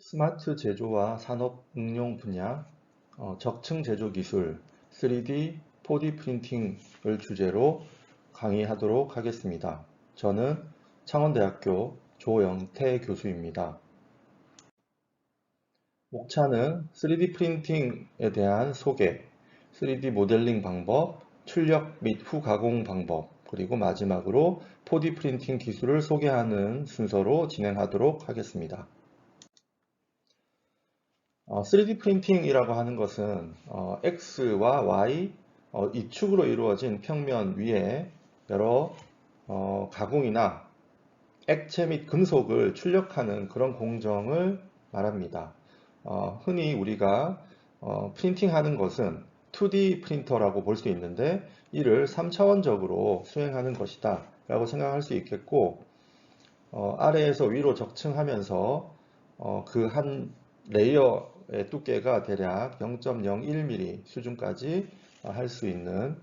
스마트 제조와 산업 응용 분야, 적층 제조 기술, 3D, 4D 프린팅을 주제로 강의하도록 하겠습니다. 저는 창원대학교 조영태 교수입니다. 목차는 3D 프린팅에 대한 소개, 3D 모델링 방법, 출력 및 후가공 방법, 그리고 마지막으로 4D 프린팅 기술을 소개하는 순서로 진행하도록 하겠습니다. 3D 프린팅이라고 하는 것은 X와 Y 이 축으로 이루어진 평면 위에 여러 가공이나 액체 및 금속을 출력하는 그런 공정을 말합니다. 흔히 우리가 프린팅하는 것은 2D 프린터라고 볼 수 있는데 이를 3차원적으로 수행하는 것이다 라고 생각할 수 있겠고, 아래에서 위로 적층하면서 그 한 레이어의 두께가 대략 0.01mm 수준까지 할 수 있는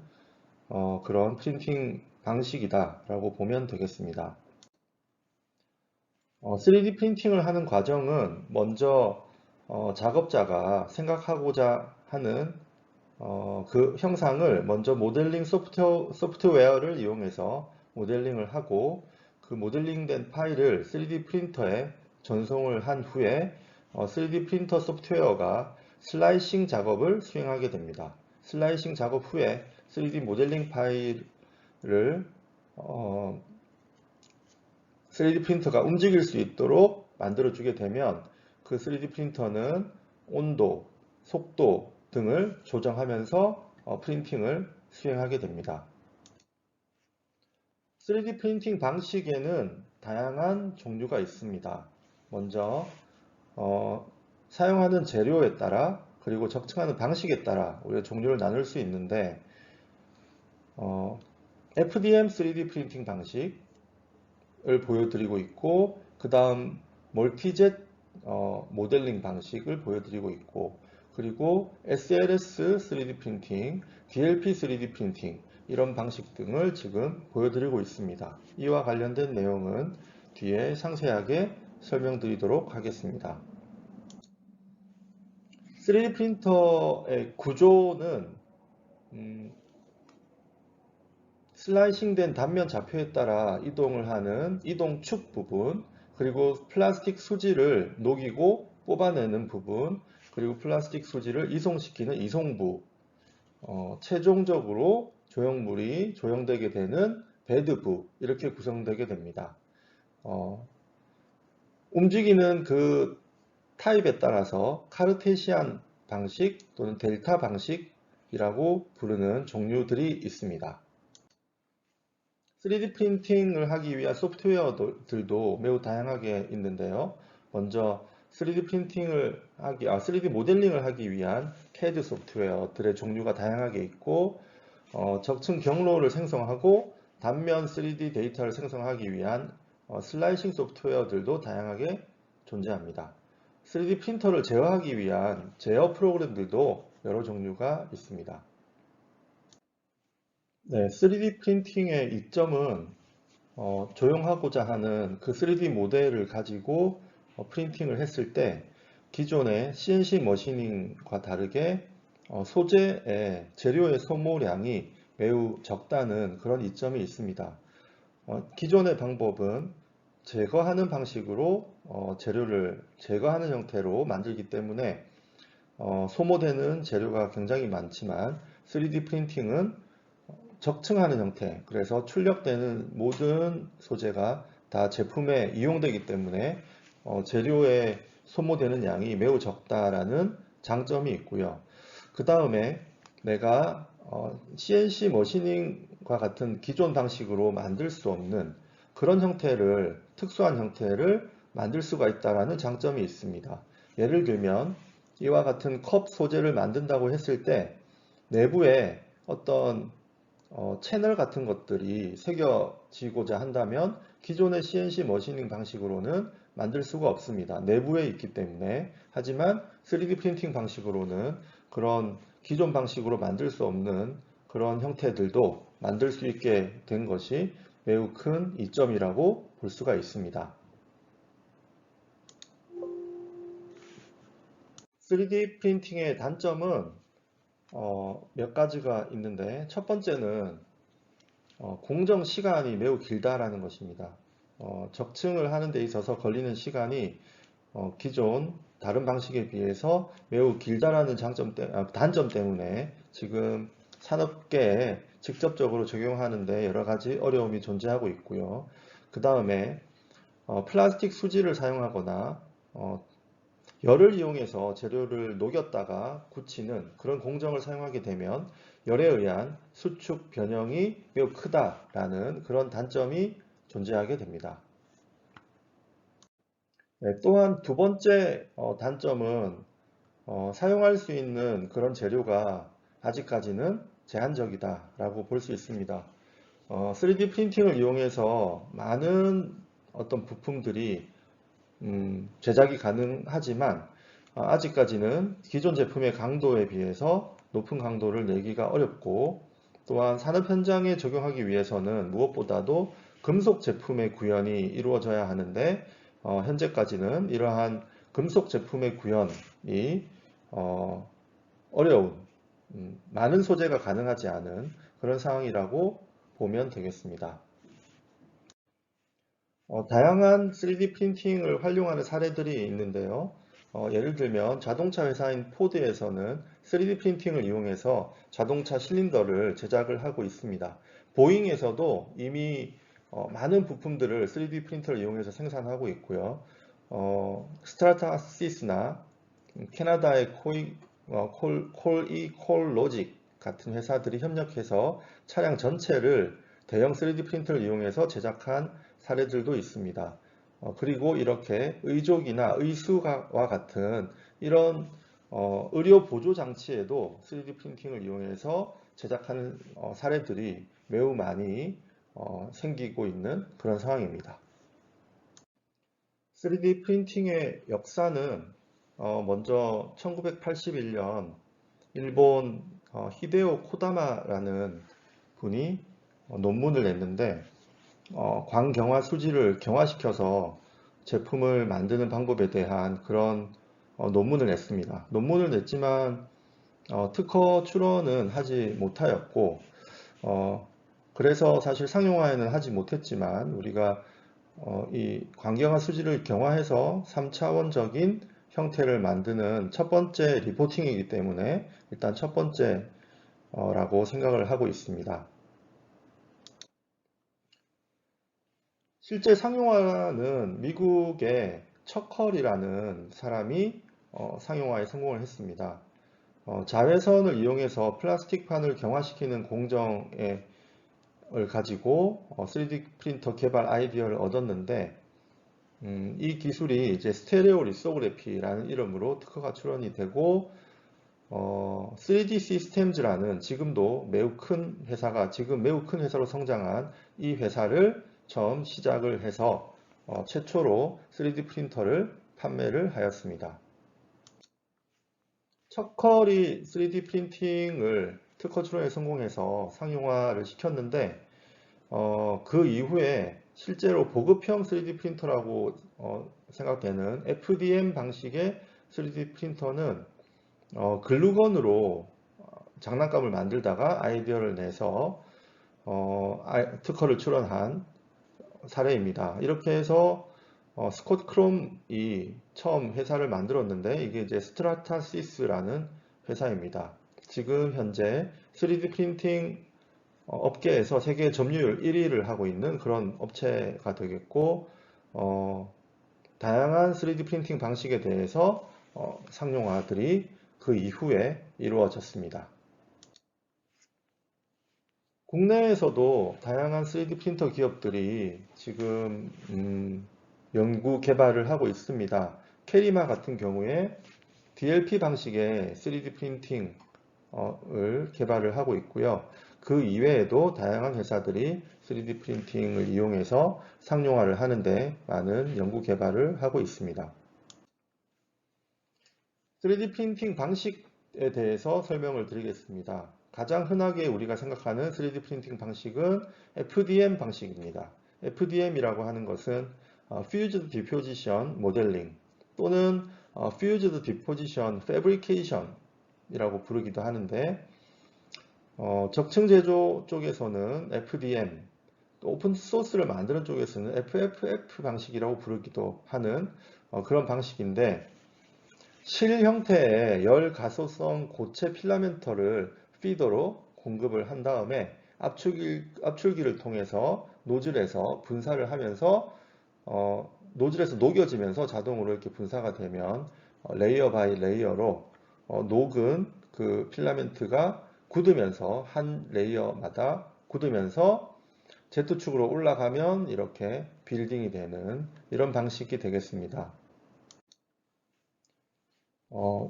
그런 프린팅 방식이다 라고 보면 되겠습니다. 3D 프린팅을 하는 과정은 먼저 작업자가 생각하고자 하는 그 형상을 먼저 모델링 소프트웨어를 이용해서 모델링을 하고, 그 모델링된 파일을 3D 프린터에 전송을 한 후에 3D 프린터 소프트웨어가 슬라이싱 작업을 수행하게 됩니다. 슬라이싱 작업 후에 3D 모델링 파일을 3D 프린터가 움직일 수 있도록 만들어주게 되면 그 3D 프린터는 온도, 속도 등을 조정하면서 프린팅을 수행하게 됩니다. 3D 프린팅 방식에는 다양한 종류가 있습니다. 먼저 사용하는 재료에 따라 그리고 적층하는 방식에 따라 우리가 종류를 나눌 수 있는데, FDM 3D 프린팅 방식을 보여드리고 있고, 그 다음 멀티젯 모델링 방식을 보여드리고 있고, 그리고 SLS 3D 프린팅, DLP 3D 프린팅 이런 방식 등을 지금 보여드리고 있습니다. 이와 관련된 내용은 뒤에 상세하게 설명드리도록 하겠습니다. 3D 프린터의 구조는 슬라이싱된 단면 좌표에 따라 이동을 하는 이동축 부분, 그리고 플라스틱 수지를 녹이고 뽑아내는 부분, 그리고 플라스틱 수지를 이송시키는 이송부, 최종적으로 조형물이 조형되게 되는 베드부, 이렇게 구성되게 됩니다. 움직이는 그 타입에 따라서 카르테시안 방식 또는 델타 방식이라고 부르는 종류들이 있습니다. 3D 프린팅을 하기 위한 소프트웨어들도 매우 다양하게 있는데요. 먼저 3D 모델링을 하기 위한 CAD 소프트웨어들의 종류가 다양하게 있고, 적층 경로를 생성하고 단면 3D 데이터를 생성하기 위한 슬라이싱 소프트웨어들도 다양하게 존재합니다. 3D 프린터를 제어하기 위한 제어 프로그램들도 여러 종류가 있습니다. 네, 3D 프린팅의 이점은 조형하고자 하는 그 3D 모델을 가지고 프린팅을 했을 때 기존의 CNC 머시닝과 다르게 소재의 재료의 소모량이 매우 적다는 그런 이점이 있습니다. 기존의 방법은 제거하는 방식으로 재료를 제거하는 형태로 만들기 때문에 소모되는 재료가 굉장히 많지만, 3D 프린팅은 적층하는 형태, 그래서 출력되는 모든 소재가 다 제품에 이용되기 때문에 재료에 소모되는 양이 매우 적다라는 장점이 있고요. 그 다음에 내가 CNC 머시닝과 같은 기존 방식으로 만들 수 없는 그런 형태를, 특수한 형태를 만들 수가 있다는 장점이 있습니다. 예를 들면 이와 같은 컵 소재를 만든다고 했을 때 내부에 어떤 채널 같은 것들이 새겨지고자 한다면 기존의 CNC 머시닝 방식으로는 만들 수가 없습니다. 내부에 있기 때문에. 하지만 3D 프린팅 방식으로는 그런 기존 방식으로 만들 수 없는 그런 형태들도 만들 수 있게 된 것이 매우 큰 이점이라고 볼 수가 있습니다. 3D 프린팅의 단점은 몇 가지가 있는데 첫 번째는 공정 시간이 매우 길다라는 것입니다. 적층을 하는 데 있어서 걸리는 시간이 기존 다른 방식에 비해서 매우 길다라는 단점 때문에 지금 산업계에 직접적으로 적용하는데 여러 가지 어려움이 존재하고 있고요. 그 다음에 플라스틱 수지를 사용하거나 열을 이용해서 재료를 녹였다가 굳히는 그런 공정을 사용하게 되면 열에 의한 수축 변형이 매우 크다라는 그런 단점이 존재하게 됩니다. 네, 또한 두 번째 단점은 사용할 수 있는 그런 재료가 아직까지는 제한적이다라고 볼 수 있습니다. 3D 프린팅을 이용해서 많은 어떤 부품들이 제작이 가능하지만 아직까지는 기존 제품의 강도에 비해서 높은 강도를 내기가 어렵고 또한 산업 현장에 적용하기 위해서는 무엇보다도 금속 제품의 구현이 이루어져야 하는데 현재까지는 이러한 금속 제품의 구현이 어려운 많은 소재가 가능하지 않은 그런 상황이라고 보면 되겠습니다. 다양한 3D 프린팅을 활용하는 사례들이 있는데요. 예를 들면 자동차 회사인 포드에서는 3D 프린팅을 이용해서 자동차 실린더를 제작을 하고 있습니다. 보잉에서도 이미 많은 부품들을 3D 프린터를 이용해서 생산하고 있고요. 스트라타시스나 캐나다의 콜로직 같은 회사들이 협력해서 차량 전체를 대형 3D 프린터를 이용해서 제작한 사례들도 있습니다. 그리고 이렇게 의족이나 의수와 같은 이런 의료 보조 장치에도 3D 프린팅을 이용해서 제작하는 사례들이 매우 많이 생기고 있는 그런 상황입니다. 3D 프린팅의 역사는 먼저 1981년 일본 히데오 코다마라는 분이 논문을 냈는데 광경화 수지를 경화시켜서 제품을 만드는 방법에 대한 그런 논문을 냈습니다. 논문을 냈지만 특허 출원은 하지 못하였고 그래서 사실 상용화에는 하지 못했지만 우리가 이 광경화 수지를 경화해서 3차원적인 형태를 만드는 첫 번째 리포팅이기 때문에 일단 첫 번째라고 생각을 하고 있습니다. 실제 상용화는 미국의 척컬이라는 사람이 상용화에 성공을 했습니다. 자외선을 이용해서 플라스틱판을 경화시키는 공정을 가지고 3D 프린터 개발 아이디어를 얻었는데 이 기술이 이제 스테레오 리소그래피라는 이름으로 특허가 출원이 되고 3D 시스템즈라는 지금도 매우 큰 회사가 지금 매우 큰 회사로 성장한 이 회사를 처음 시작을 해서 최초로 3D 프린터를 판매를 하였습니다. 척컬이 3D 프린팅을 특허 출원에 성공해서 상용화를 시켰는데 그 이후에 실제로 보급형 3D 프린터라고 생각되는 FDM 방식의 3D 프린터는 글루건으로 장난감을 만들다가 아이디어를 내서 특허를 출원한 사례입니다. 이렇게 해서 스콧 크롬이 처음 회사를 만들었는데 이게 이제 스트라타시스라는 회사입니다. 지금 현재 3D 프린팅 업계에서 세계 점유율 1위를 하고 있는 그런 업체가 되겠고 다양한 3D 프린팅 방식에 대해서 상용화들이 그 이후에 이루어졌습니다. 국내에서도 다양한 3D 프린터 기업들이 지금 연구 개발을 하고 있습니다. 캐리마 같은 경우에 DLP 방식의 3D 프린팅을 개발을 하고 있고요. 그 이외에도 다양한 회사들이 3D 프린팅을 이용해서 상용화를 하는데 많은 연구 개발을 하고 있습니다. 3D 프린팅 방식에 대해서 설명을 드리겠습니다. 가장 흔하게 우리가 생각하는 3D 프린팅 방식은 FDM 방식입니다. FDM이라고 하는 것은 Fused Deposition Modeling 또는 Fused Deposition Fabrication이라고 부르기도 하는데 적층 제조 쪽에서는 FDM, 또 오픈 소스를 만드는 쪽에서는 FFF 방식이라고 부르기도 하는 그런 방식인데 실 형태의 열 가소성 고체 필라멘터를 피더로 공급을 한 다음에 압출기를 통해서 노즐에서 분사를 하면서 노즐에서 녹여지면서 자동으로 이렇게 분사가 되면 레이어 바이 레이어로 녹은 그 필라멘트가 굳으면서 한 레이어마다 굳으면서 Z축으로 올라가면 이렇게 빌딩이 되는 이런 방식이 되겠습니다.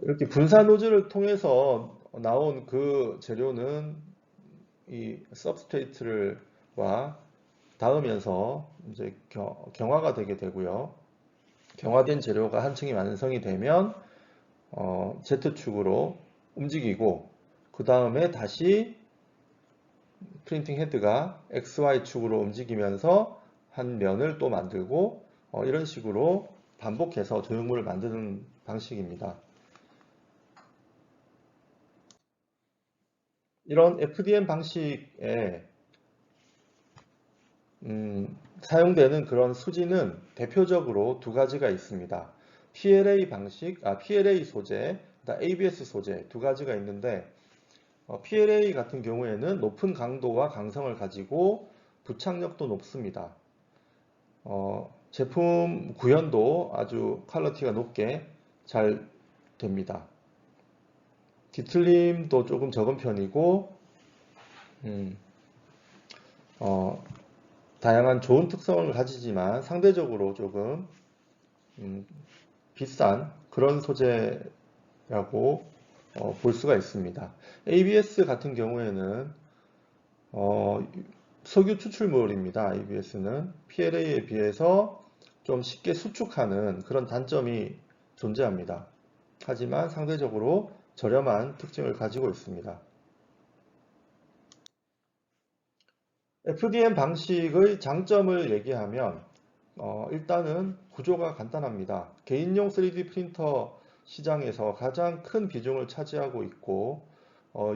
이렇게 분사 노즐을 통해서 나온 그 재료는 이 서브스트레이트와 닿으면서 이제 경화가 되게 되고요. 경화된 재료가 한 층이 완성이 되면 Z축으로 움직이고 그 다음에 다시 프린팅 헤드가 XY축으로 움직이면서 한 면을 또 만들고 이런 식으로 반복해서 조형물을 만드는 방식입니다. 이런 FDM 방식에 사용되는 그런 수지는 대표적으로 두 가지가 있습니다. PLA 소재, ABS 소재 두 가지가 있는데 PLA 같은 경우에는 높은 강도와 강성을 가지고 부착력도 높습니다. 제품 구현도 아주 퀄리티가 높게 잘 됩니다. 뒤틀림도 조금 적은 편이고 다양한 좋은 특성을 가지지만 상대적으로 조금 비싼 그런 소재라고 볼 수가 있습니다. ABS 같은 경우에는 석유 추출물입니다. ABS는 PLA에 비해서 좀 쉽게 수축하는 그런 단점이 존재합니다. 하지만 상대적으로 저렴한 특징을 가지고 있습니다. FDM 방식의 장점을 얘기하면 일단은 구조가 간단합니다. 개인용 3D 프린터 시장에서 가장 큰 비중을 차지하고 있고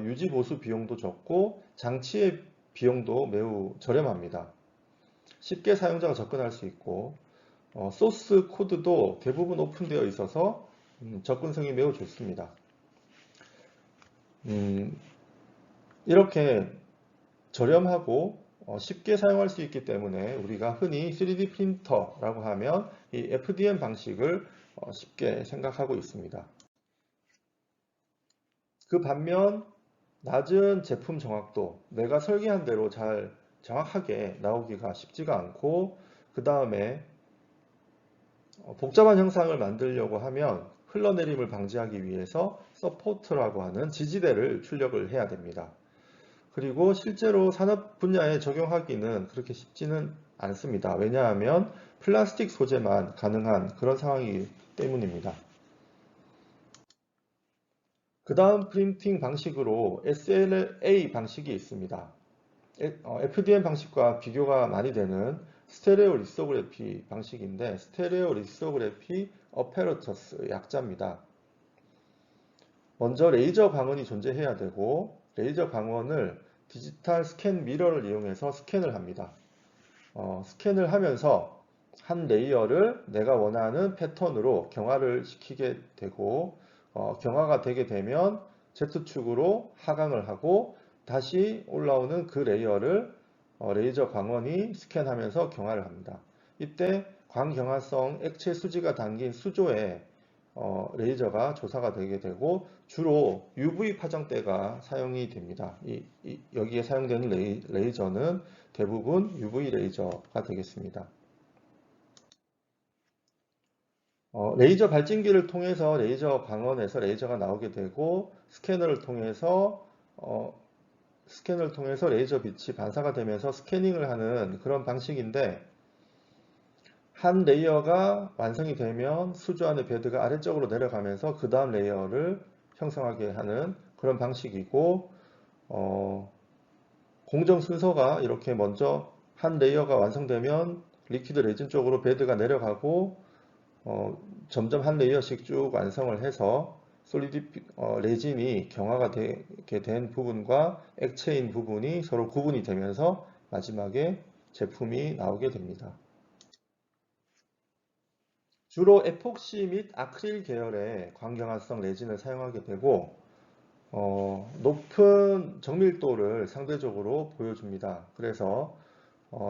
유지 보수 비용도 적고 장치의 비용도 매우 저렴합니다. 쉽게 사용자가 접근할 수 있고 소스 코드도 대부분 오픈되어 있어서 접근성이 매우 좋습니다. 이렇게 저렴하고 쉽게 사용할 수 있기 때문에 우리가 흔히 3D 프린터라고 하면 이 FDM 방식을 쉽게 생각하고 있습니다. 그 반면 낮은 제품 정확도, 내가 설계한 대로 잘 정확하게 나오기가 쉽지가 않고 그 다음에 복잡한 형상을 만들려고 하면 흘러내림을 방지하기 위해서 서포트라고 하는 지지대를 출력을 해야 됩니다. 그리고 실제로 산업 분야에 적용하기는 그렇게 쉽지는 않습니다. 왜냐하면 플라스틱 소재만 가능한 그런 상황이기 때문입니다. 그 다음 프린팅 방식으로 SLA 방식이 있습니다. FDM 방식과 비교가 많이 되는 스테레오 리소그래피 방식인데 스테레오 리소그래피 어페러터스 약자입니다. 먼저 레이저 광원이 존재해야 되고 레이저 광원을 디지털 스캔 미러를 이용해서 스캔을 합니다. 스캔을 하면서 한 레이어를 내가 원하는 패턴으로 경화를 시키게 되고 경화가 되게 되면 Z축으로 하강을 하고 다시 올라오는 그 레이어를 레이저 광원이 스캔하면서 경화를 합니다. 이때 광경화성 액체 수지가 담긴 수조에 레이저가 조사가 되게 되고 주로 UV 파장대가 사용이 됩니다. 여기에 사용되는 레이저는 대부분 UV 레이저가 되겠습니다. 레이저 발진기를 통해서 레이저 광원에서 레이저가 나오게 되고 스캐너를 통해서 레이저 빛이 반사가 되면서 스캐닝을 하는 그런 방식인데 한 레이어가 완성이 되면 수조 안의 베드가 아래쪽으로 내려가면서 그 다음 레이어를 형성하게 하는 그런 방식이고 공정 순서가 이렇게 먼저 한 레이어가 완성되면 리퀴드 레진 쪽으로 베드가 내려가고 점점 한 레이어씩 쭉 완성을 해서 레진이 경화가 되게 된 부분과 액체인 부분이 서로 구분이 되면서 마지막에 제품이 나오게 됩니다. 주로 에폭시 및 아크릴 계열의 광경화성 레진을 사용하게 되고 높은 정밀도를 상대적으로 보여줍니다. 그래서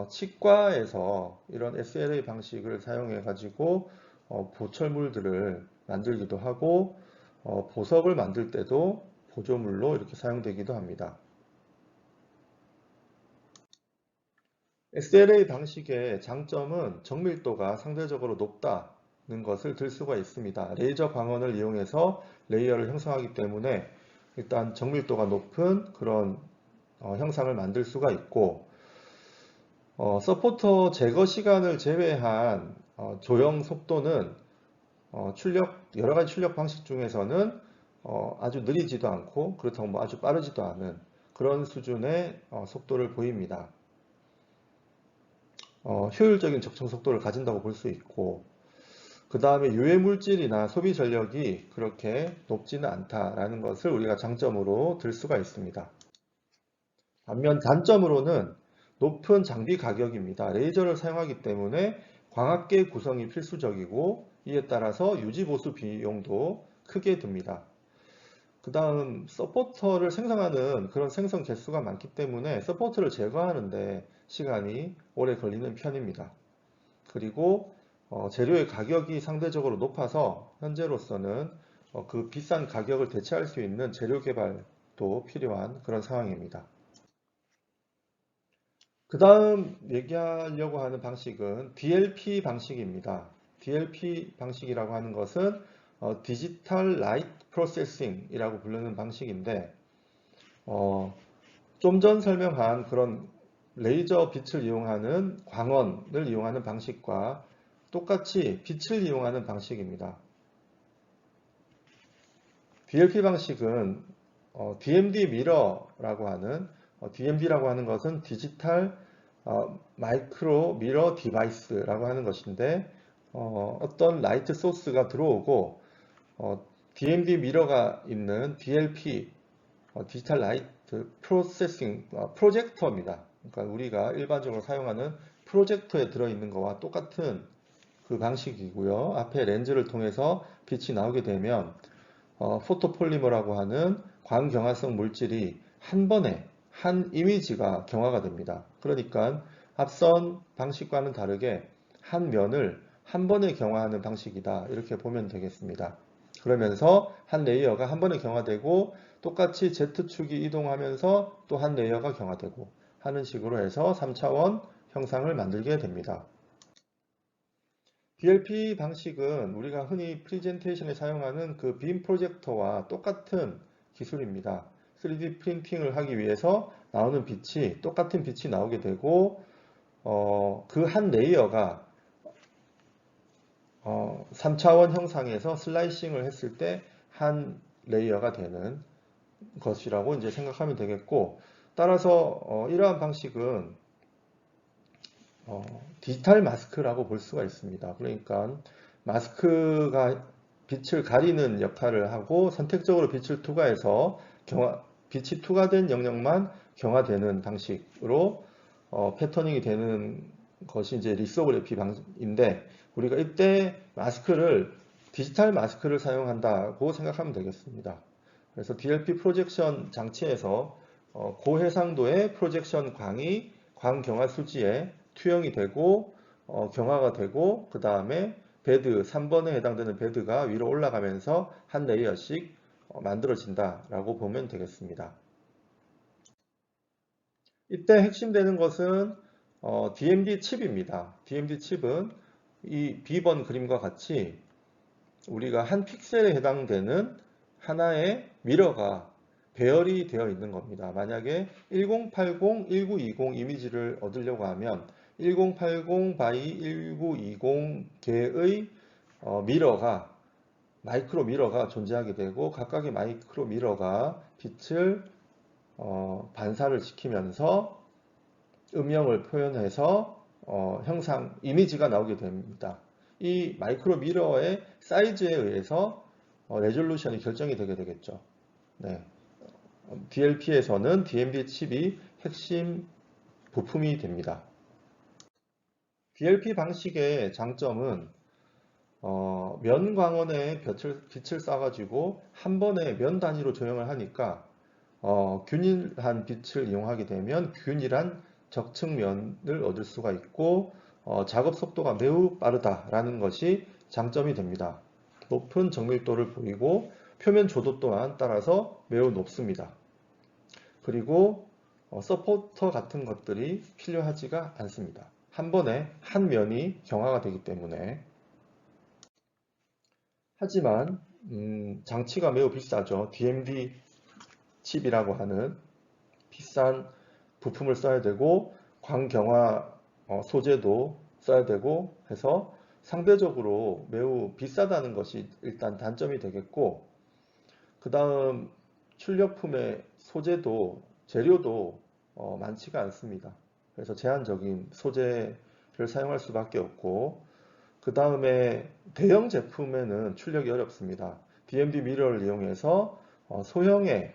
치과에서 이런 SLA 방식을 사용해 가지고 보철물들을 만들기도 하고 보석을 만들 때도 보조물로 이렇게 사용되기도 합니다. SLA 방식의 장점은 정밀도가 상대적으로 높다는 것을 들 수가 있습니다. 레이저 광원을 이용해서 레이어를 형성하기 때문에 일단 정밀도가 높은 그런 형상을 만들 수가 있고 서포터 제거 시간을 제외한 조형 속도는 여러 가지 출력 방식 중에서는 아주 느리지도 않고 그렇다고 뭐 아주 빠르지도 않은 그런 수준의 속도를 보입니다. 효율적인 적청 속도를 가진다고 볼 수 있고 그 다음에 유해 물질이나 소비 전력이 그렇게 높지는 않다라는 것을 우리가 장점으로 들 수가 있습니다. 반면 단점으로는 높은 장비 가격입니다. 레이저를 사용하기 때문에 광학계 구성이 필수적이고 이에 따라서 유지보수 비용도 크게 듭니다. 그 다음 서포터를 생성하는 그런 생성 개수가 많기 때문에 서포터를 제거하는데 시간이 오래 걸리는 편입니다. 그리고 재료의 가격이 상대적으로 높아서 현재로서는 그 비싼 가격을 대체할 수 있는 재료 개발도 필요한 그런 상황입니다. 그 다음 얘기하려고 하는 방식은 DLP 방식입니다. DLP 방식이라고 하는 것은 디지털 라이트 프로세싱이라고 부르는 방식인데 좀 전 설명한 그런 레이저 빛을 이용하는 광원을 이용하는 방식과 똑같이 빛을 이용하는 방식입니다. DLP 방식은 DMD 미러라고 하는 DMD라고 하는 것은 디지털 마이크로 미러 디바이스라고 하는 것인데 어떤 라이트 소스가 들어오고 DMD 미러가 있는 DLP 디지털 라이트 프로세싱 프로젝터입니다. 그러니까 우리가 일반적으로 사용하는 프로젝터에 들어있는 것과 똑같은 그 방식이고요. 앞에 렌즈를 통해서 빛이 나오게 되면 포토폴리머라고 하는 광경화성 물질이 한 번에 한 이미지가 경화가 됩니다. 그러니까 앞선 방식과는 다르게 한 면을 한 번에 경화하는 방식이다. 이렇게 보면 되겠습니다. 그러면서 한 레이어가 한 번에 경화되고 똑같이 Z축이 이동하면서 또 한 레이어가 경화되고 하는 식으로 해서 3차원 형상을 만들게 됩니다. DLP 방식은 우리가 흔히 프리젠테이션에 사용하는 그 빔 프로젝터와 똑같은 기술입니다. 3D 프린팅을 하기 위해서 나오는 빛이 똑같은 빛이 나오게 되고 그 한 레이어가 3차원 형상에서 슬라이싱을 했을 때 한 레이어가 되는 것이라고 이제 생각하면 되겠고 따라서 이러한 방식은 디지털 마스크라고 볼 수가 있습니다. 그러니까 마스크가 빛을 가리는 역할을 하고 선택적으로 빛을 투과해서 빛이 투과된 영역만 경화되는 방식으로 패터닝이 되는 것이 이제 리소그래피 방식인데 우리가 이때 디지털 마스크를 사용한다고 생각하면 되겠습니다. 그래서 DLP 프로젝션 장치에서 고해상도의 프로젝션 광이 광경화 수지에 투영이 되고 경화가 되고 그 다음에 베드 3번에 해당되는 베드가 위로 올라가면서 한 레이어씩 만들어진다라고 보면 되겠습니다. 이때 핵심되는 것은 DMD 칩입니다. DMD 칩은 이 B번 그림과 같이 우리가 한 픽셀에 해당되는 하나의 미러가 배열이 되어 있는 겁니다. 만약에 1080, 1920 이미지를 얻으려고 하면 1080 by 1920 개의 마이크로 미러가 존재하게 되고 각각의 마이크로 미러가 빛을 반사를 시키면서 음영을 표현해서 이미지가 나오게 됩니다. 이 마이크로 미러의 사이즈에 의해서 레졸루션이 결정이 되게 되겠죠. 네. DLP에서는 DMD 칩이 핵심 부품이 됩니다. DLP 방식의 장점은 면 광원에 빛을 쏴가지고 한 번에 면 단위로 조형을 하니까 균일한 빛을 이용하게 되면 균일한 적층면을 얻을 수가 있고 작업 속도가 매우 빠르다라는 것이 장점이 됩니다. 높은 정밀도를 보이고 표면 조도 또한 따라서 매우 높습니다. 그리고 서포터 같은 것들이 필요하지가 않습니다. 한 번에 한 면이 경화가 되기 때문에. 하지만 장치가 매우 비싸죠. DMD 칩이라고 하는 비싼 부품을 써야 되고 광경화 소재도 써야 되고 해서 상대적으로 매우 비싸다는 것이 일단 단점이 되겠고, 그 다음 출력품의 소재도 재료도 많지가 않습니다. 그래서 제한적인 소재를 사용할 수밖에 없고, 그 다음에 대형 제품에는 출력이 어렵습니다. DMD 미러를 이용해서 소형의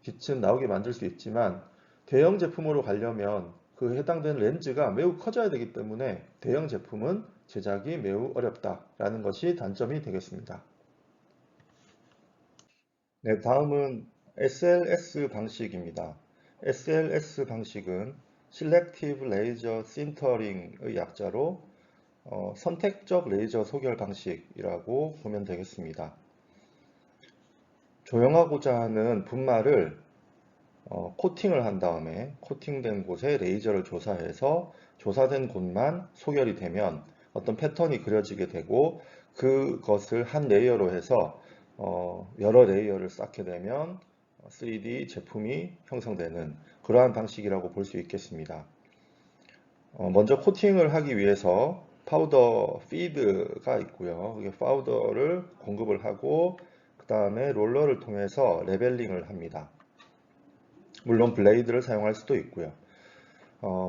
빛은 나오게 만들 수 있지만 대형 제품으로 가려면 그 해당되는 렌즈가 매우 커져야 되기 때문에 대형 제품은 제작이 매우 어렵다라는 것이 단점이 되겠습니다. 네, 다음은 SLS 방식입니다. SLS 방식은 Selective Laser Sintering의 약자로 선택적 레이저 소결 방식이라고 보면 되겠습니다. 조형하고자 하는 분말을 코팅을 한 다음에 코팅된 곳에 레이저를 조사해서 조사된 곳만 소결이 되면 어떤 패턴이 그려지게 되고, 그것을 한 레이어로 해서 여러 레이어를 쌓게 되면 3D 제품이 형성되는 그러한 방식이라고 볼 수 있겠습니다. 먼저 코팅을 하기 위해서 파우더 피드가 있고요. 이게 파우더를 공급을 하고 그 다음에 롤러를 통해서 레벨링을 합니다. 물론 블레이드를 사용할 수도 있고요.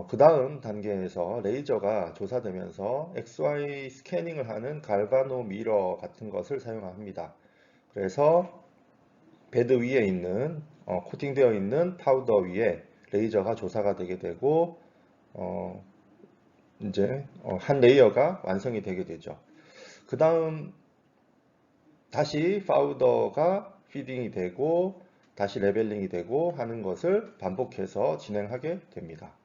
그 다음 단계에서 레이저가 조사되면서 XY 스캐닝을 하는 갈바노 미러 같은 것을 사용합니다. 그래서 베드 위에 있는 코팅되어 있는 파우더 위에 레이저가 조사가 되게 되고 이제 한 레이어가 완성이 되게 되죠. 그 다음 다시 파우더가 피딩이 되고 다시 레벨링이 되고 하는 것을 반복해서 진행하게 됩니다.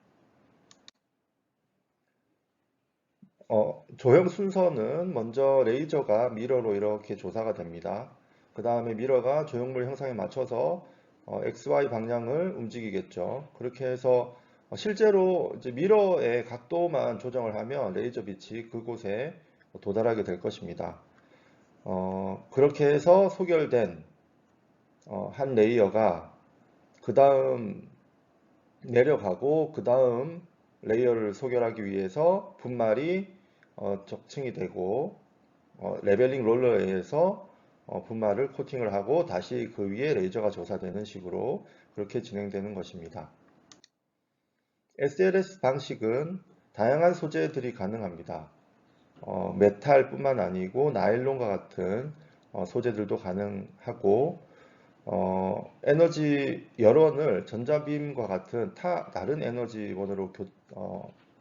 조형 순서는 먼저 레이저가 미러로 이렇게 조사가 됩니다. 그 다음에 미러가 조형물 형상에 맞춰서 XY 방향을 움직이겠죠. 그렇게 해서 실제로 이제 미러의 각도만 조정을 하면 레이저 빛이 그곳에 도달하게 될 것입니다. 그렇게 해서 소결된 한 레이어가 그 다음 내려가고 그 다음 레이어를 소결하기 위해서 분말이 적층이 되고 레벨링 롤러에 의해서 분말을 코팅을 하고 다시 그 위에 레이저가 조사되는 식으로 그렇게 진행되는 것입니다. SLS 방식은 다양한 소재들이 가능합니다. 메탈뿐만 아니고 나일론과 같은 소재들도 가능하고 에너지 열원을 전자빔과 같은 다른 에너지원으로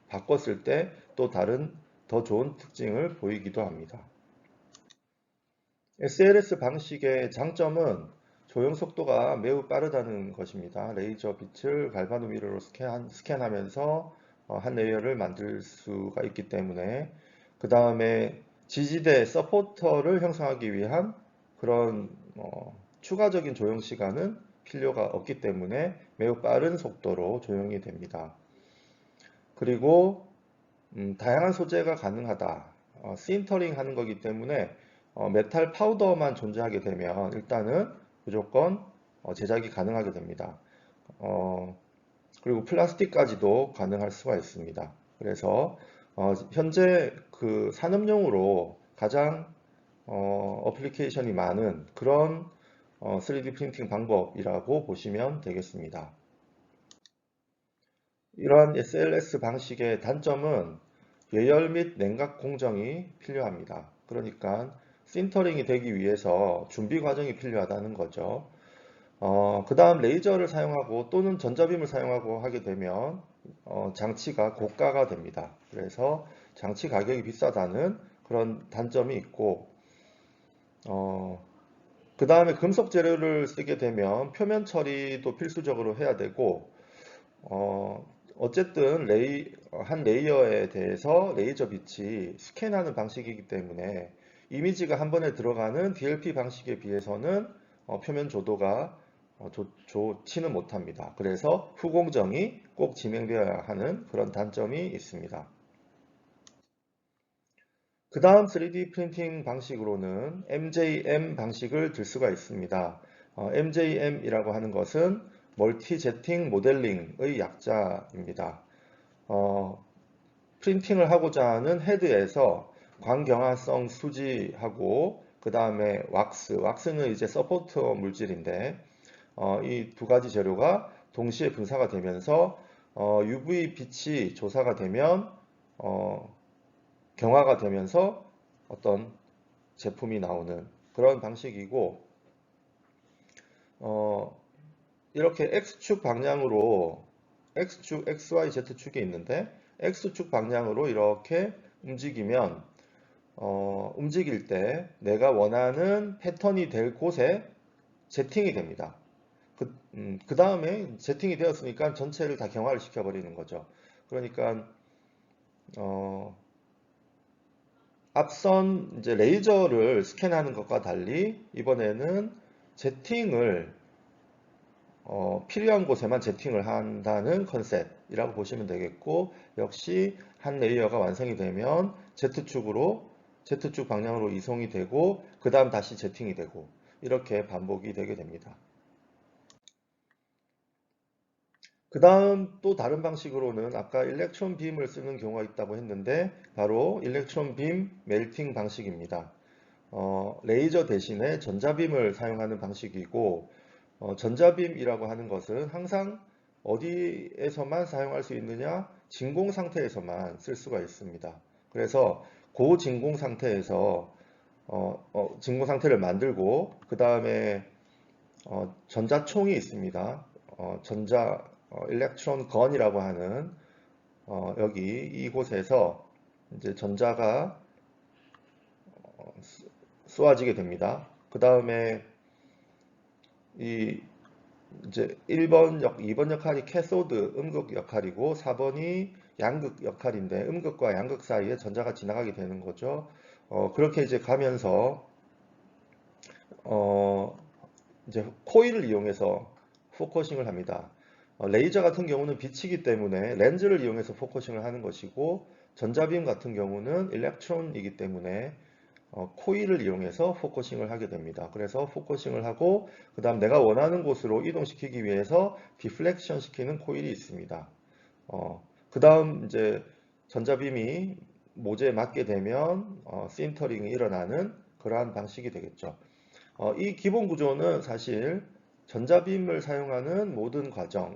바꿨을 때 또 다른 더 좋은 특징을 보이기도 합니다. SLS 방식의 장점은 조형 속도가 매우 빠르다는 것입니다. 레이저 빛을 갈바노 미러로 스캔하면서 한 레이어를 만들 수가 있기 때문에, 그 다음에 지지대 서포터를 형성하기 위한 그런 추가적인 조형 시간은 필요가 없기 때문에 매우 빠른 속도로 조형이 됩니다. 그리고 다양한 소재가 가능하다. 신터링 하는 거기 때문에 메탈 파우더만 존재하게 되면 일단은 무조건 제작이 가능하게 됩니다. 그리고 플라스틱까지도 가능할 수가 있습니다. 그래서 현재 그 산업용으로 가장 어플리케이션이 많은 그런 3D 프린팅 방법이라고 보시면 되겠습니다. 이러한 SLS 방식의 단점은 예열 및 냉각 공정이 필요합니다. 그러니까 신터링이 되기 위해서 준비 과정이 필요하다는 거죠. 그 다음 레이저를 사용하고 또는 전자빔을 사용하고 하게 되면 장치가 고가가 됩니다. 그래서 장치 가격이 비싸다는 그런 단점이 있고 그 다음에 금속 재료를 쓰게 되면 표면 처리도 필수적으로 해야 되고 어쨌든 한 레이어에 대해서 레이저 빛이 스캔하는 방식이기 때문에 이미지가 한 번에 들어가는 DLP 방식에 비해서는 표면 조도가 좋지는 못합니다. 그래서 후공정이 꼭 진행되어야 하는 그런 단점이 있습니다. 그 다음 3D 프린팅 방식으로는 MJM 방식을 들 수가 있습니다. MJM이라고 하는 것은 멀티 제팅 모델링의 약자입니다. 프린팅을 하고자 하는 헤드에서 광경화성 수지하고 그 다음에 왁스는 이제 서포트 물질인데 이 두 가지 재료가 동시에 분사가 되면서 UV 빛이 조사가 되면 경화가 되면서 어떤 제품이 나오는 그런 방식이고 이렇게 X축 방향으로 X축, XY, Z축이 있는데 X축 방향으로 이렇게 움직이면 움직일 때 내가 원하는 패턴이 될 곳에 제팅이 됩니다. 그 다음에 제팅이 되었으니까 전체를 다 경화를 시켜버리는 거죠. 그러니까 어, 앞선 이제 레이저를 스캔하는 것과 달리 이번에는 제팅을 필요한 곳에만 제팅을 한다는 컨셉이라고 보시면 되겠고 역시 한 레이어가 완성이 되면 Z축 방향으로 이송이 되고 그 다음 다시 제팅이 되고 이렇게 반복이 되게 됩니다. 그 다음 또 다른 방식으로는 아까 일렉트론 빔을 쓰는 경우가 있다고 했는데 바로 일렉트론 빔 멜팅 방식입니다. 레이저 대신에 전자빔을 사용하는 방식이고 전자빔이라고 하는 것은 항상 어디에서만 사용할 수 있느냐? 진공 상태에서만 쓸 수가 있습니다. 그래서 고진공 상태에서 진공 상태를 만들고 그 다음에 전자총이 있습니다. 일렉트론 건이라고 하는 여기 이곳에서 이제 전자가 쏘아지게 됩니다. 그 다음에 이 이제 1번 2번 역할이 캐소드 음극 역할이고 4번이 양극 역할인데 음극과 양극 사이에 전자가 지나가게 되는 거죠. 그렇게 이제 가면서 어, 이제 코일을 이용해서 포커싱을 합니다. 레이저 같은 경우는 빛이기 때문에 렌즈를 이용해서 포커싱을 하는 것이고 전자빔 같은 경우는 일렉트론이기 때문에 코일을 이용해서 포커싱을 하게 됩니다. 그래서 포커싱을 하고 그 다음 내가 원하는 곳으로 이동시키기 위해서 디플렉션 시키는 코일이 있습니다. 그 다음 이제 전자빔이 모재에 맞게 되면 신터링이 일어나는 그러한 방식이 되겠죠. 이 기본 구조는 사실 전자빔을 사용하는 모든 과정,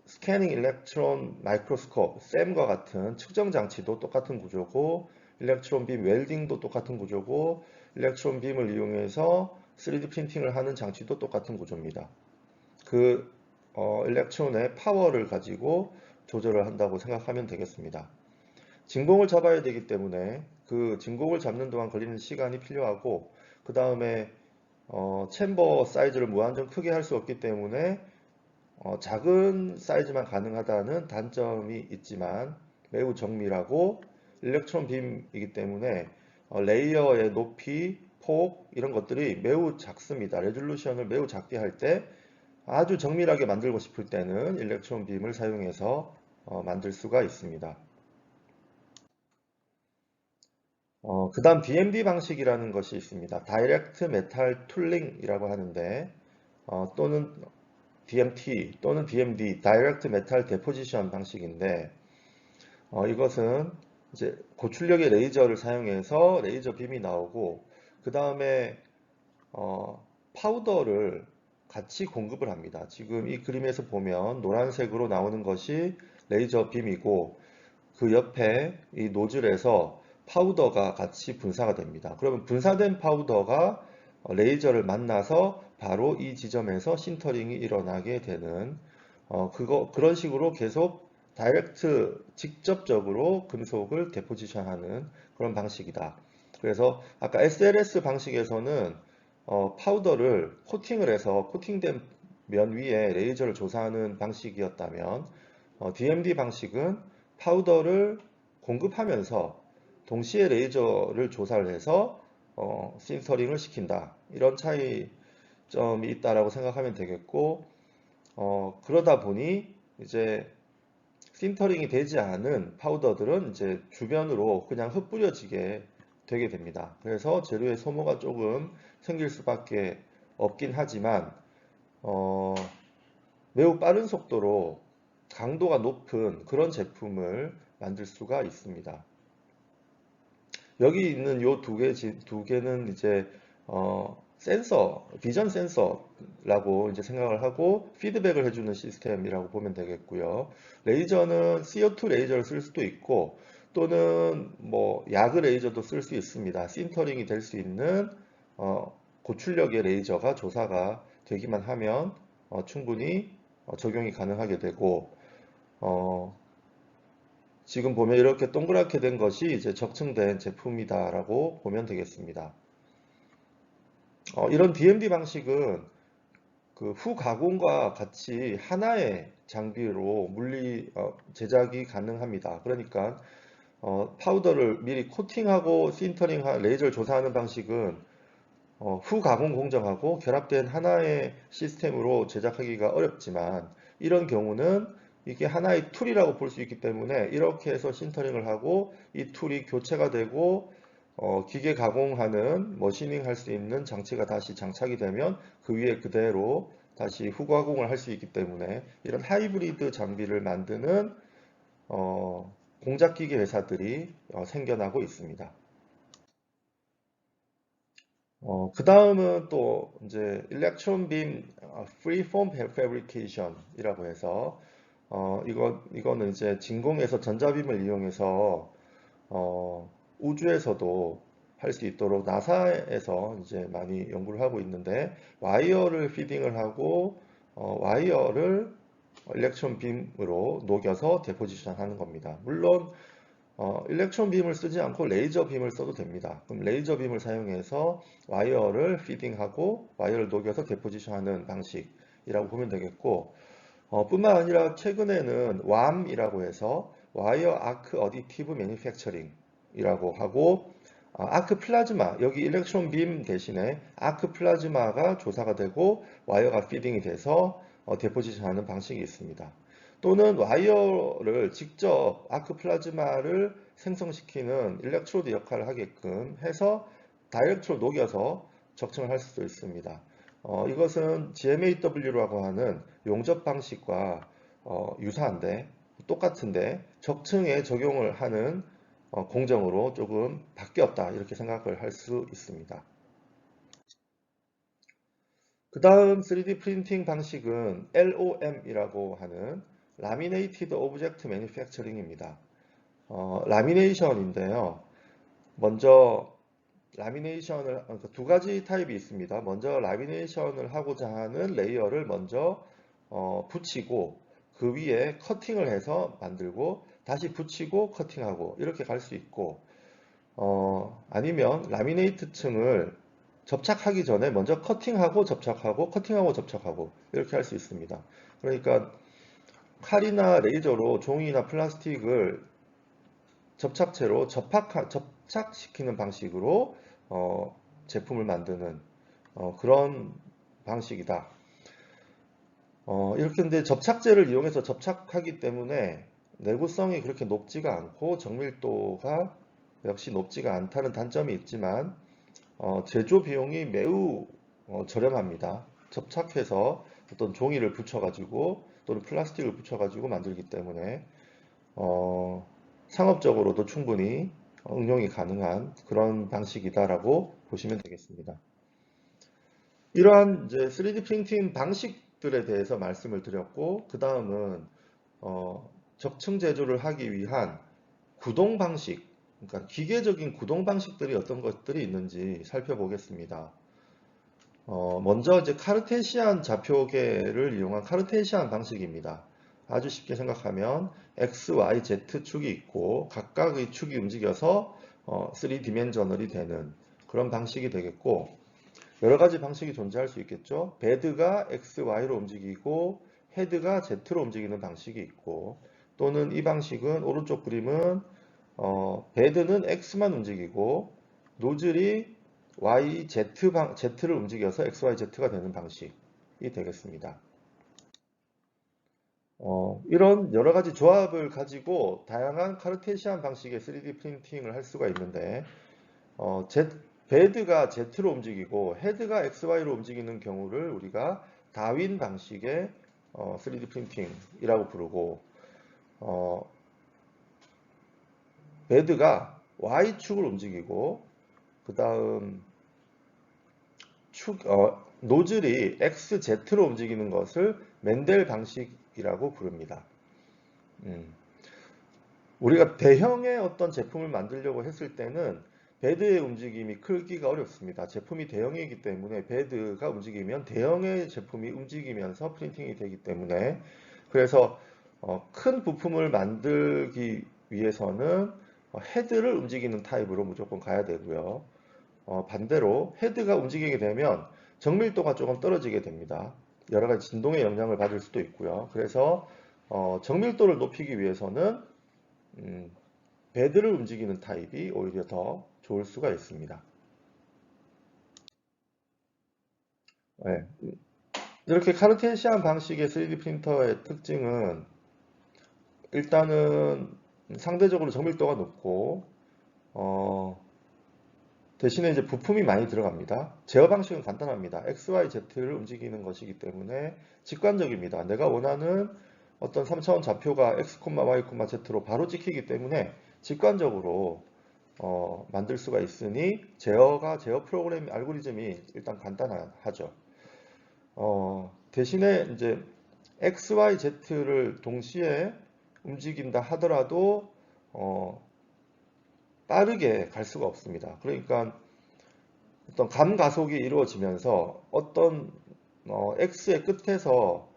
스캐닝 일렉트론 마이크로스코프, 샘과 같은 측정 장치도 똑같은 구조고, 일렉트론 빔 웰딩도 똑같은 구조고, 일렉트론 빔을 이용해서 3D 프린팅을 하는 장치도 똑같은 구조입니다. 그 일렉트론의 파워를 가지고 조절을 한다고 생각하면 되겠습니다. 진공을 잡아야 되기 때문에 그 진공을 잡는 동안 걸리는 시간이 필요하고 그 다음에 챔버 사이즈를 무한정 크게 할 수 없기 때문에 작은 사이즈만 가능하다는 단점이 있지만 매우 정밀하고 일렉트론 빔이기 때문에 레이어의 높이, 폭 이런 것들이 매우 작습니다. 레졸루션을 매우 작게 할 때 아주 정밀하게 만들고 싶을 때는 일렉트론 빔을 사용해서 만들 수가 있습니다. 그 다음 DMD 방식이라는 것이 있습니다. 다이렉트 메탈 툴링이라고 하는데 또는 DMT 또는 DMD, 다이렉트 메탈 데포지션 방식인데 이것은 이제 고출력의 레이저를 사용해서 레이저 빔이 나오고 그 다음에 파우더를 같이 공급을 합니다. 지금 이 그림에서 보면 노란색으로 나오는 것이 레이저 빔이고 그 옆에 이 노즐에서 파우더가 같이 분사가 됩니다. 그러면 분사된 파우더가 레이저를 만나서 바로 이 지점에서 신터링이 일어나게 되는 그런 식으로 계속 다이렉트 직접적으로 금속을 데포지션하는 그런 방식이다. 그래서 아까 SLS 방식에서는 파우더를 코팅을 해서 코팅된 면 위에 레이저를 조사하는 방식이었다면 DMD 방식은 파우더를 공급하면서 동시에 레이저를 조사를 해서 신터링을 시킨다. 이런 차이점이 있다라고 생각하면 되겠고 그러다 보니 이제 신터링이 되지 않은 파우더들은 이제 주변으로 그냥 흩뿌려지게 되게 됩니다. 그래서 재료의 소모가 조금 생길 수밖에 없긴 하지만 어, 매우 빠른 속도로 강도가 높은 그런 제품을 만들 수가 있습니다. 여기 있는 요 두 개는 이제 센서, 비전 센서라고 이제 생각을 하고 피드백을 해주는 시스템이라고 보면 되겠고요. 레이저는 CO2 레이저를 쓸 수도 있고 또는 뭐 야그 레이저도 쓸 수 있습니다. 신터링이 될 수 있는 고출력의 레이저가 조사가 되기만 하면 충분히 적용이 가능하게 되고 어, 지금 보면 이렇게 동그랗게 된 것이 이제 적층된 제품이다라고 보면 되겠습니다. 이런 DMD 방식은 그 후가공과 같이 하나의 장비로 제작이 가능합니다. 그러니까 파우더를 미리 코팅하고 신터링한 레이저를 조사하는 방식은 후가공 공정하고 결합된 하나의 시스템으로 제작하기가 어렵지만 이런 경우는 이게 하나의 툴이라고 볼 수 있기 때문에 이렇게 해서 신터링을 하고 이 툴이 교체가 되고 기계 가공하는 머시닝 할 수 있는 장치가 다시 장착이 되면 그 위에 그대로 다시 후가공을 할 수 있기 때문에 이런 하이브리드 장비를 만드는 공작기계 회사들이 생겨나고 있습니다. 그 다음은 또 이제 일렉트론 빔 프리폼 패브리케이션이라고 해서 이거는 이제 진공에서 전자빔을 이용해서 우주에서도 할 수 있도록 나사에서 이제 많이 연구를 하고 있는데 와이어를 피딩을 하고 와이어를 일렉트론 빔으로 녹여서 데포지션 하는 겁니다. 물론 일렉트론 빔을 쓰지 않고 레이저 빔을 써도 됩니다. 그럼 레이저 빔을 사용해서 와이어를 피딩하고 와이어를 녹여서 데포지션하는 방식이라고 보면 되겠고 뿐만 아니라 최근에는 WAM이라고 해서 와이어 아크 어디티브 매니팩처링이라고 하고 아크 플라즈마 여기 일렉트론 빔 대신에 아크 플라즈마가 조사가 되고 와이어가 피딩이 돼서 데포지션하는 방식이 있습니다. 또는 와이어를 직접 아크 플라즈마를 생성시키는 일렉트로드 역할을 하게끔 해서 다이렉트로 녹여서 적층을 할 수도 있습니다. 이것은 GMAW라고 하는 용접 방식과 유사한데 똑같은데 적층에 적용을 하는 공정으로 조금 바뀌었다 이렇게 생각을 할 수 있습니다. 그 다음 3D 프린팅 방식은 LOM이라고 하는 Laminated Object Manufacturing입니다. 라미네이션인데요. 먼저 라미네이션을 그러니까 두 가지 타입이 있습니다. 먼저 라미네이션을 하고자 하는 레이어를 먼저 붙이고 그 위에 커팅을 해서 만들고 다시 붙이고 커팅하고 이렇게 갈 수 있고 아니면 라미네이트 층을 접착하기 전에 먼저 커팅하고 접착하고 커팅하고 접착하고 이렇게 할 수 있습니다. 그러니까 칼이나 레이저로 종이나 플라스틱을 접착제로 접착시키는 방식으로 제품을 만드는 그런 방식이다. 이렇게 근데 접착제를 이용해서 접착하기 때문에 내구성이 그렇게 높지가 않고 정밀도가 역시 높지가 않다는 단점이 있지만 제조 비용이 매우 저렴합니다. 접착해서 어떤 종이를 붙여가지고 또는 플라스틱을 붙여가지고 만들기 때문에 상업적으로도 충분히 응용이 가능한 그런 방식이다라고 보시면 되겠습니다. 이러한 이제 3D 프린팅 방식들에 대해서 말씀을 드렸고 그 다음은 적층 제조를 하기 위한 구동 방식, 그러니까 기계적인 구동 방식들이 어떤 것들이 있는지 살펴보겠습니다. 먼저 이제 카르테시안 좌표계를 이용한 카르테시안 방식입니다. 아주 쉽게 생각하면 X, Y, Z 축이 있고 각각의 축이 움직여서 3디멘저널이 되는 그런 방식이 되겠고, 여러 가지 방식이 존재할 수 있겠죠. 베드가 X, Y로 움직이고 헤드가 Z로 움직이는 방식이 있고, 또는 이 방식은 오른쪽 그림은 베드는 X만 움직이고 노즐이 Z를 움직여서 XYZ가 되는 방식이 되겠습니다. 이런 여러 가지 조합을 가지고 다양한 카르테시안 방식의 3D 프린팅을 할 수가 있는데, 베드가 Z로 움직이고 헤드가 XY로 움직이는 경우를 우리가 다윈 방식의 3D 프린팅이라고 부르고, 베드가 Y축을 움직이고 그 다음 노즐이 XZ로 움직이는 것을 맨델 방식이라고 부릅니다. 우리가 대형의 어떤 제품을 만들려고 했을 때는 베드의 움직임이 크기가 어렵습니다. 제품이 대형이기 때문에 베드가 움직이면 대형의 제품이 움직이면서 프린팅이 되기 때문에, 그래서 큰 부품을 만들기 위해서는 헤드를 움직이는 타입으로 무조건 가야 되고요. 반대로 헤드가 움직이게 되면 정밀도가 조금 떨어지게 됩니다. 여러 가지 진동의 영향을 받을 수도 있고요. 그래서 정밀도를 높이기 위해서는 베드를 움직이는 타입이 오히려 더 좋을 수가 있습니다. 네. 이렇게 카르테시안 방식의 3D 프린터의 특징은 일단은 상대적으로 정밀도가 높고 대신에 이제 부품이 많이 들어갑니다. 제어 방식은 간단합니다. X, Y, Z를 움직이는 것이기 때문에 직관적입니다. 내가 원하는 어떤 3차원 좌표가 X, Y, Z로 바로 찍히기 때문에 직관적으로 만들 수가 있으니 제어 프로그램 알고리즘이 일단 간단하죠. 대신에 이제 X, Y, Z를 동시에 움직인다 하더라도 빠르게 갈 수가 없습니다. 그러니까 어떤 감가속이 이루어지면서 어떤 X의 끝에서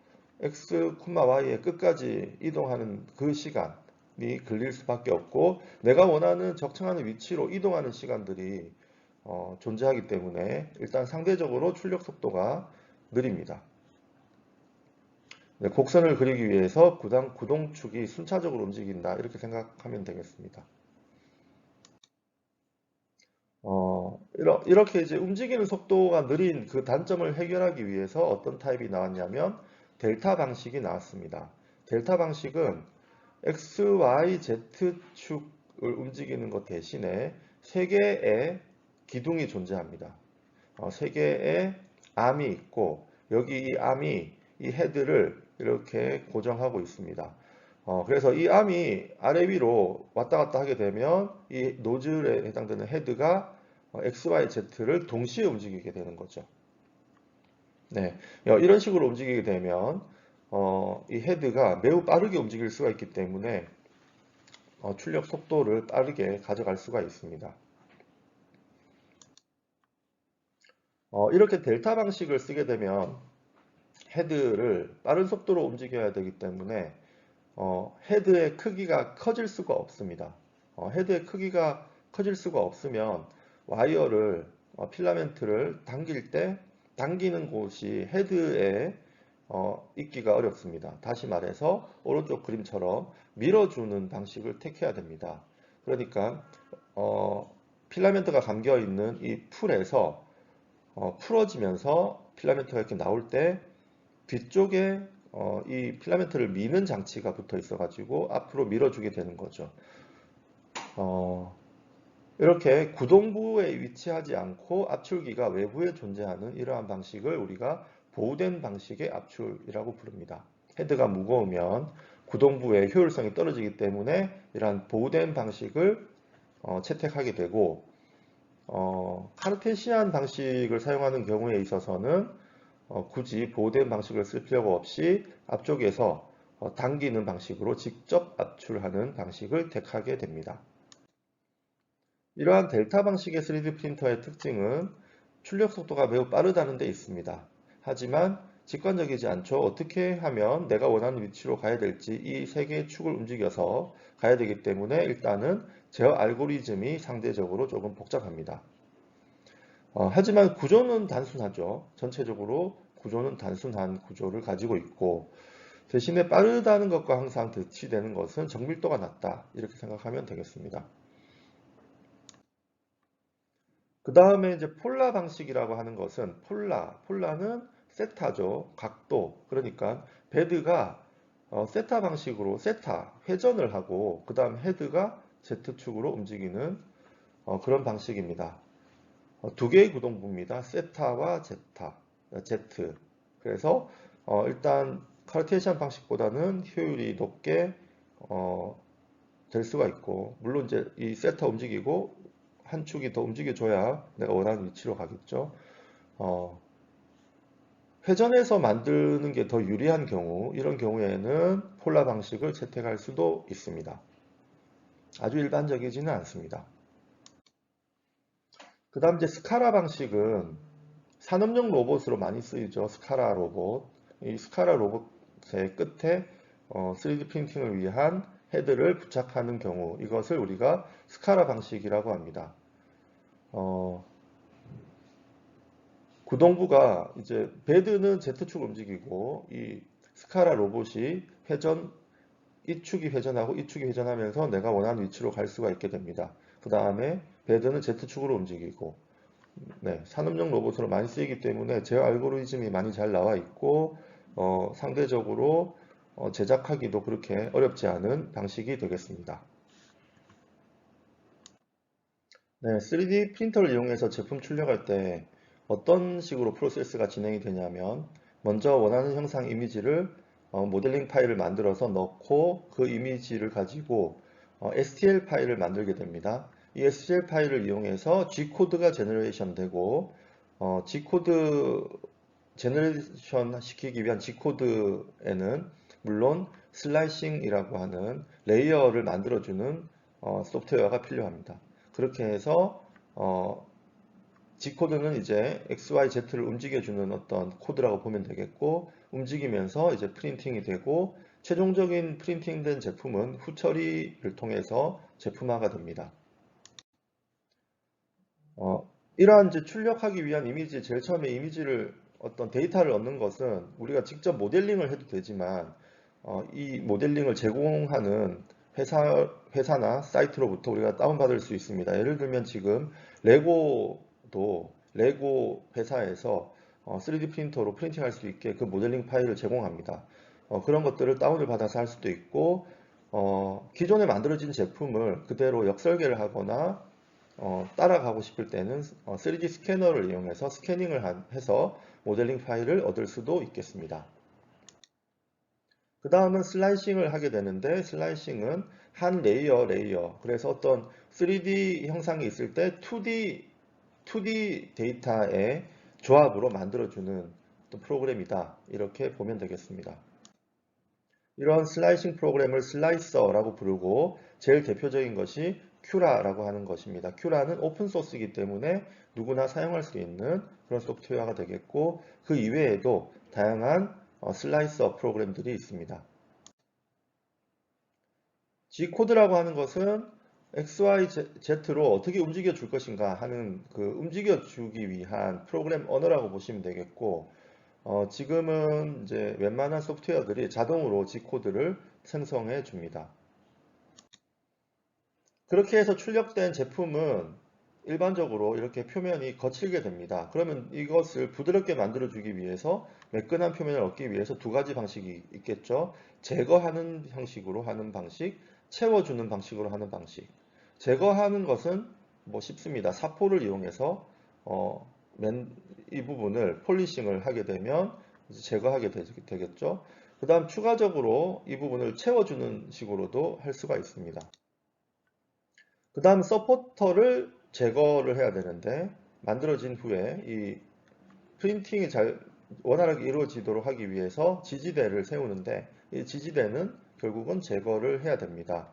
X, Y의 끝까지 이동하는 그 시간이 걸릴 수밖에 없고, 내가 원하는 적정하는 위치로 이동하는 시간들이 존재하기 때문에 일단 상대적으로 출력 속도가 느립니다. 네, 곡선을 그리기 위해서 구동축이 순차적으로 움직인다, 이렇게 생각하면 되겠습니다. 이렇게 이제 움직이는 속도가 느린 그 단점을 해결하기 위해서 어떤 타입이 나왔냐면 델타 방식이 나왔습니다. 델타 방식은 X, Y, Z축을 움직이는 것 대신에 세 개의 기둥이 존재합니다. 세 개의 암이 있고, 여기 이 암이 이 헤드를 이렇게 고정하고 있습니다. 그래서 이 암이 아래 위로 왔다 갔다 하게 되면 이 노즐에 해당되는 헤드가 X, Y, Z를 동시에 움직이게 되는 거죠. 네, 이런 식으로 움직이게 되면 이 헤드가 매우 빠르게 움직일 수가 있기 때문에 출력 속도를 빠르게 가져갈 수가 있습니다. 이렇게 델타 방식을 쓰게 되면 헤드를 빠른 속도로 움직여야 되기 때문에 헤드의 크기가 커질 수가 없습니다. 헤드의 크기가 커질 수가 없으면 와이어를 필라멘트를 당길 때 당기는 곳이 헤드에 있기가 어렵습니다. 다시 말해서 오른쪽 그림처럼 밀어주는 방식을 택해야 됩니다. 그러니까 필라멘트가 감겨 있는 이 풀에서 풀어지면서 필라멘트가 이렇게 나올 때 뒤쪽에 이 필라멘트를 미는 장치가 붙어 있어 가지고 앞으로 밀어주게 되는 거죠. 이렇게 구동부에 위치하지 않고 압출기가 외부에 존재하는 이러한 방식을 우리가 보호된 방식의 압출이라고 부릅니다. 헤드가 무거우면 구동부의 효율성이 떨어지기 때문에 이러한 보호된 방식을 채택하게 되고, 카르테시안 방식을 사용하는 경우에 있어서는 굳이 보호된 방식을 쓸 필요가 없이 앞쪽에서 당기는 방식으로 직접 압출하는 방식을 택하게 됩니다. 이러한 델타 방식의 3D 프린터의 특징은 출력 속도가 매우 빠르다는 데 있습니다. 하지만 직관적이지 않죠. 어떻게 하면 내가 원하는 위치로 가야 될지 이 세 개의 축을 움직여서 가야 되기 때문에 일단은 제어 알고리즘이 상대적으로 조금 복잡합니다. 하지만 구조는 단순하죠. 전체적으로 구조는 단순한 구조를 가지고 있고 대신에 빠르다는 것과 항상 대치되는 것은 정밀도가 낮다. 이렇게 생각하면 되겠습니다. 그 다음에 이제 폴라 방식이라고 하는 것은 폴라는 세타죠. 각도. 그러니까 베드가 세타 방식으로 회전을 하고 그 다음 헤드가 Z축으로 움직이는 그런 방식입니다. 두 개의 구동부입니다. 세타와 Z. 그래서 일단 카르테시안 방식보다는 효율이 높게 될 수가 있고 물론 이제 이 세타 움직이고 한 축이 더 움직여줘야 내가 원하는 위치로 가겠죠. 어, 회전해서 만드는 게 더 유리한 경우, 이런 경우에는 폴라 방식을 채택할 수도 있습니다. 아주 일반적이지는 않습니다. 그 다음 이제 스카라 방식은 산업용 로봇으로 많이 쓰이죠. 스카라 로봇. 이 스카라 로봇의 끝에 3D 프린팅을 위한 헤드를 부착하는 경우, 이것을 우리가 스카라 방식이라고 합니다. 구동부가 이제 베드는 Z축 움직이고 이 스카라 로봇이 이 축이 회전하고 이 축이 회전하면서 내가 원하는 위치로 갈 수가 있게 됩니다. 그 다음에 베드는 Z축으로 움직이고 네, 산업용 로봇으로 많이 쓰이기 때문에 제어 알고리즘이 많이 잘 나와 있고 상대적으로 제작하기도 그렇게 어렵지 않은 방식이 되겠습니다. 네, 3D 프린터를 이용해서 제품 출력할 때 어떤 식으로 프로세스가 진행이 되냐면 먼저 원하는 형상 이미지를 모델링 파일을 만들어서 넣고 그 이미지를 가지고 STL 파일을 만들게 됩니다. 이 STL 파일을 이용해서 G코드가 제너레이션 되고 G코드 제너레이션 시키기 위한 G코드에는 물론 슬라이싱이라고 하는 레이어를 만들어주는 소프트웨어가 필요합니다. 그렇게 해서 G코드는 이제 X, Y, Z를 움직여주는 어떤 코드라고 보면 되겠고 움직이면서 이제 프린팅이 되고 최종적인 프린팅된 제품은 후처리를 통해서 제품화가 됩니다. 이러한 이제 출력하기 위한 이미지, 제일 처음에 이미지를 어떤 데이터를 얻는 것은 우리가 직접 모델링을 해도 되지만 이 모델링을 제공하는 회사나 사이트로부터 우리가 다운받을 수 있습니다. 예를 들면 지금 레고 회사에서 3D 프린터로 프린팅할 수 있게 그 모델링 파일을 제공합니다. 그런 것들을 다운을 받아서 할 수도 있고 기존에 만들어진 제품을 그대로 역설계를 하거나 따라가고 싶을 때는 3D 스캐너를 이용해서 스캐닝을 해서 모델링 파일을 얻을 수도 있겠습니다. 그 다음은 슬라이싱을 하게 되는데 슬라이싱은 한 레이어 그래서 어떤 3D 형상이 있을 때 2D 데이터의 조합으로 만들어주는 프로그램이다. 이렇게 보면 되겠습니다. 이런 슬라이싱 프로그램을 슬라이서라고 부르고 제일 대표적인 것이 큐라라고 하는 것입니다. 큐라는 오픈소스이기 때문에 누구나 사용할 수 있는 그런 소프트웨어가 되겠고 그 이외에도 다양한 슬라이서 프로그램들이 있습니다. G코드라고 하는 것은 XYZ로 어떻게 움직여 줄 것인가 하는 그 움직여 주기 위한 프로그램 언어라고 보시면 되겠고 지금은 이제 웬만한 소프트웨어들이 자동으로 G코드를 생성해 줍니다. 그렇게 해서 출력된 제품은 일반적으로 이렇게 표면이 거칠게 됩니다. 그러면 이것을 부드럽게 만들어주기 위해서 매끈한 표면을 얻기 위해서 두 가지 방식이 있겠죠. 제거하는 형식으로 하는 방식, 채워주는 방식으로 하는 방식. 제거하는 것은 뭐 쉽습니다. 사포를 이용해서 이 부분을 폴리싱을 하게 되면 제거하게 되겠죠. 그 다음 추가적으로 이 부분을 채워주는 식으로도 할 수가 있습니다. 그 다음 서포터를 제거를 해야 되는데 만들어진 후에 이 프린팅이 잘 원활하게 이루어지도록 하기 위해서 지지대를 세우는데 이 지지대는 결국은 제거를 해야 됩니다.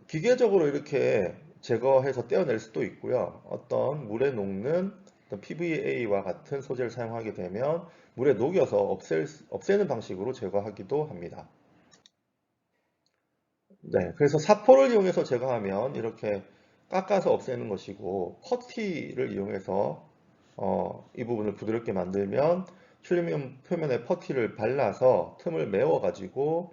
기계적으로 이렇게 제거해서 떼어낼 수도 있고요. 어떤 물에 녹는 어떤 PVA와 같은 소재를 사용하게 되면 물에 녹여서 없애는 방식으로 제거하기도 합니다. 네, 그래서 사포를 이용해서 제거하면 이렇게 깎아서 없애는 것이고 퍼티를 이용해서 이 부분을 부드럽게 만들면 튜리늄 표면에 퍼티를 발라서 틈을 메워가지고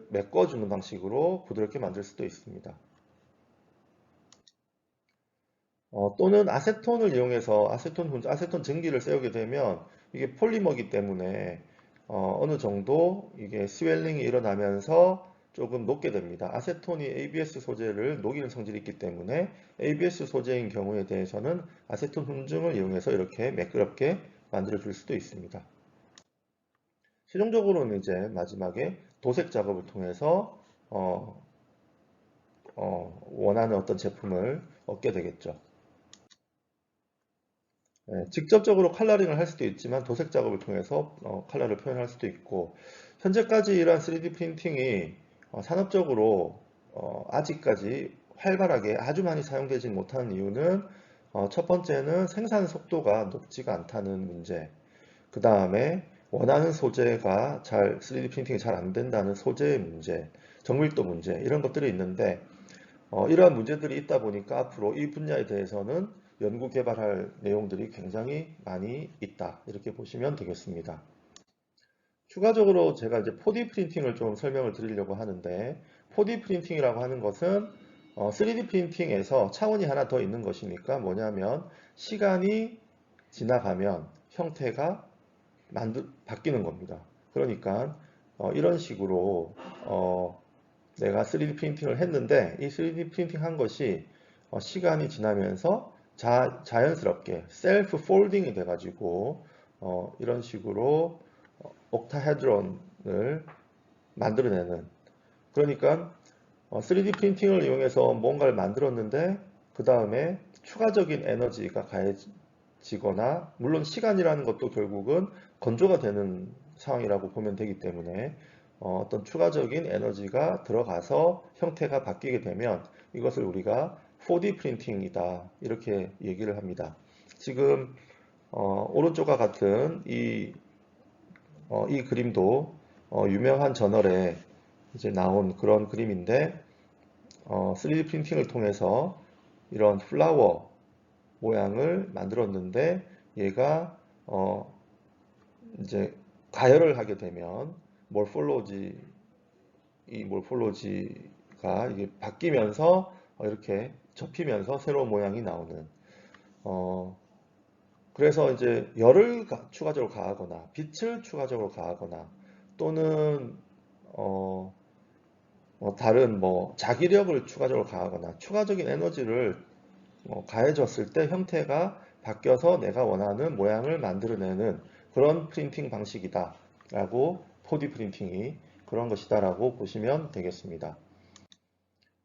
메꿔주는 방식으로 부드럽게 만들 수도 있습니다. 또는 아세톤을 이용해서 아세톤 증기를 세우게 되면 이게 폴리머이기 때문에 어느 정도 이게 스웰링이 일어나면서 조금 녹게 됩니다. 아세톤이 ABS 소재를 녹이는 성질이 있기 때문에 ABS 소재인 경우에 대해서는 아세톤 훈증을 이용해서 이렇게 매끄럽게 만들어 줄 수도 있습니다. 최종적으로는 이제 마지막에 도색 작업을 통해서 원하는 어떤 제품을 얻게 되겠죠. 직접적으로 컬러링을 할 수도 있지만 도색 작업을 통해서 컬러를 표현할 수도 있고 현재까지 이러한 3D 프린팅이 산업적으로 아직까지 활발하게 아주 많이 사용되지 못하는 이유는 첫 번째는 생산 속도가 높지가 않다는 문제, 그 다음에 원하는 소재가 3D 프린팅이 잘 안 된다는 소재의 문제, 정밀도 문제 이런 것들이 있는데 이러한 문제들이 있다 보니까 앞으로 이 분야에 대해서는 연구 개발할 내용들이 굉장히 많이 있다. 이렇게 보시면 되겠습니다. 추가적으로 제가 이제 4D 프린팅을 좀 설명을 드리려고 하는데 4D 프린팅이라고 하는 것은 3D 프린팅에서 차원이 하나 더 있는 것이니까 뭐냐면 시간이 지나가면 형태가 바뀌는 겁니다. 그러니까 이런 식으로 내가 3D 프린팅을 했는데 이 3D 프린팅 한 것이 시간이 지나면서 자연스럽게 셀프 폴딩이 돼가지고 이런 식으로 옥타헤드론을 만들어내는, 그러니까 3D 프린팅을 이용해서 뭔가를 만들었는데 그 다음에 추가적인 에너지가 가해지거나 물론 시간이라는 것도 결국은 건조가 되는 상황이라고 보면 되기 때문에 어떤 추가적인 에너지가 들어가서 형태가 바뀌게 되면 이것을 우리가 4D 프린팅이다 이렇게 얘기를 합니다. 지금 오른쪽과 같은 이 그림도 유명한 저널에 이제 나온 그런 그림인데 3D 프린팅을 통해서 이런 플라워 모양을 만들었는데 얘가 이제 가열을 하게 되면 이 몰폴로지가 이게 바뀌면서 이렇게 접히면서 새로운 모양이 나오는 그래서 이제 열을 추가적으로 가하거나 빛을 추가적으로 가하거나 또는 다른 자기력을 추가적으로 가하거나 추가적인 에너지를 가해졌을 때 형태가 바뀌어서 내가 원하는 모양을 만들어내는 그런 프린팅 방식이다 라고 4D 프린팅이 그런 것이다 라고 보시면 되겠습니다.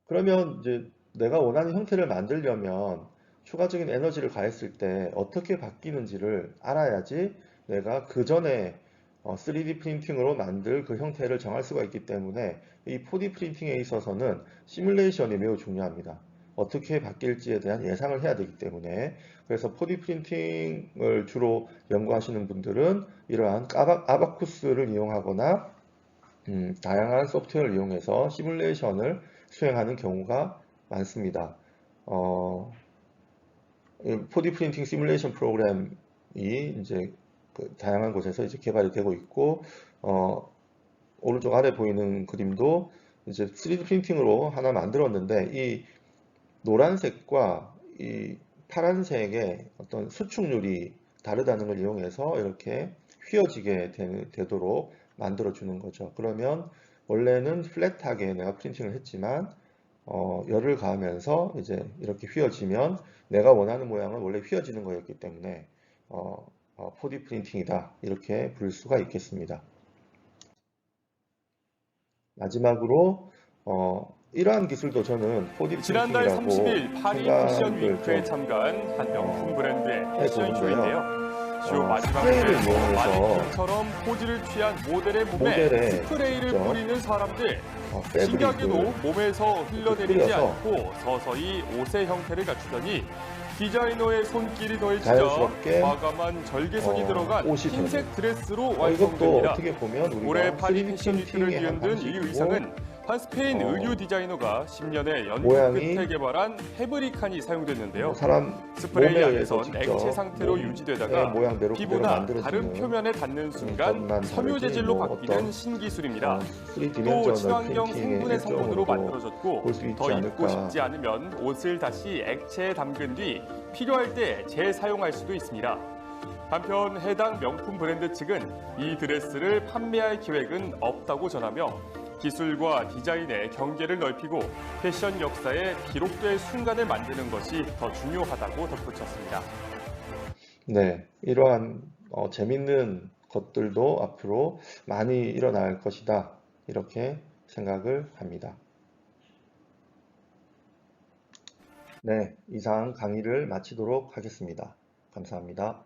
그러면 이제 내가 원하는 형태를 만들려면 추가적인 에너지를 가했을 때 어떻게 바뀌는지를 알아야지 내가 그 전에 3D 프린팅으로 만들 그 형태를 정할 수가 있기 때문에 이 4D 프린팅에 있어서는 시뮬레이션이 매우 중요합니다. 어떻게 바뀔지에 대한 예상을 해야 되기 때문에 그래서 4D 프린팅을 주로 연구하시는 분들은 이러한 아바쿠스를 이용하거나 다양한 소프트웨어를 이용해서 시뮬레이션을 수행하는 경우가 많습니다. 4D 프린팅 시뮬레이션 프로그램이 이제 다양한 곳에서 이제 개발이 되고 있고, 오른쪽 아래 보이는 그림도 이제 3D 프린팅으로 하나 만들었는데 이 노란색과 이 파란색의 어떤 수축률이 다르다는 걸 이용해서 이렇게 휘어지게 되도록 만들어 주는 거죠. 그러면 원래는 플랫하게 내가 프린팅을 했지만 열을 가하면서 이제 이렇게 휘어지면 내가 원하는 모양은 원래 휘어지는 거였기 때문에 4D 프린팅이다 이렇게 부를 수가 있겠습니다. 마지막으로 이러한 기술도 저는 4D 지난달 프린팅이라고 30일 파리 패션 생각을 위크에 좀 참가한 한 명품 브랜드의 패션 해보는데요. 쇼인데요. 쇼 마지막 스프레이를 무대에서 이용해서 마네킹처럼 포즈를 취한 모델의 몸에 모델에 스프레이를 직접 뿌리는 사람들. 패브릭을 신기하게도 몸에서 흘러내리지 뿌려서 않고 서서히 옷의 형태를 갖추더니 디자이너의 손길이 더해지자 자연스럽게 과감한 절개선이 들어간 옷이 흰색 드레스로 이것도 완성됩니다. 어떻게 보면 올해 우리가 파리 3D 패션 위크를 프린팅의 한 뒤흔든 이 방식이고 의상은 한 스페인 의류 디자이너가 10년의 연구 모양이 끝에 개발한 패브리칸이 사용됐는데요. 사람 스프레이 몸에 의해서 안에선 직접 액체 상태로 몸의 유지되다가 모양대로 그대로 피부나 다른 만들어지는 표면에 닿는 순간 것만 섬유 다르지 재질로 뭐 바뀌는 어떤 신기술입니다. 또 3디멘전al 친환경 프린팅의 성분의 성분으로 일종으로도 만들어졌고 볼 수 있지 더 입고 않을까. 싶지 않으면 옷을 다시 액체에 담근 뒤 필요할 때 재사용할 수도 있습니다. 한편 해당 명품 브랜드 측은 이 드레스를 판매할 계획은 없다고 전하며 기술과 디자인의 경계를 넓히고 패션 역사에 기록될 순간을 만드는 것이 더 중요하다고 덧붙였습니다. 네, 이러한 재밌는 것들도 앞으로 많이 일어날 것이다. 이렇게 생각을 합니다. 네, 이상 강의를 마치도록 하겠습니다. 감사합니다.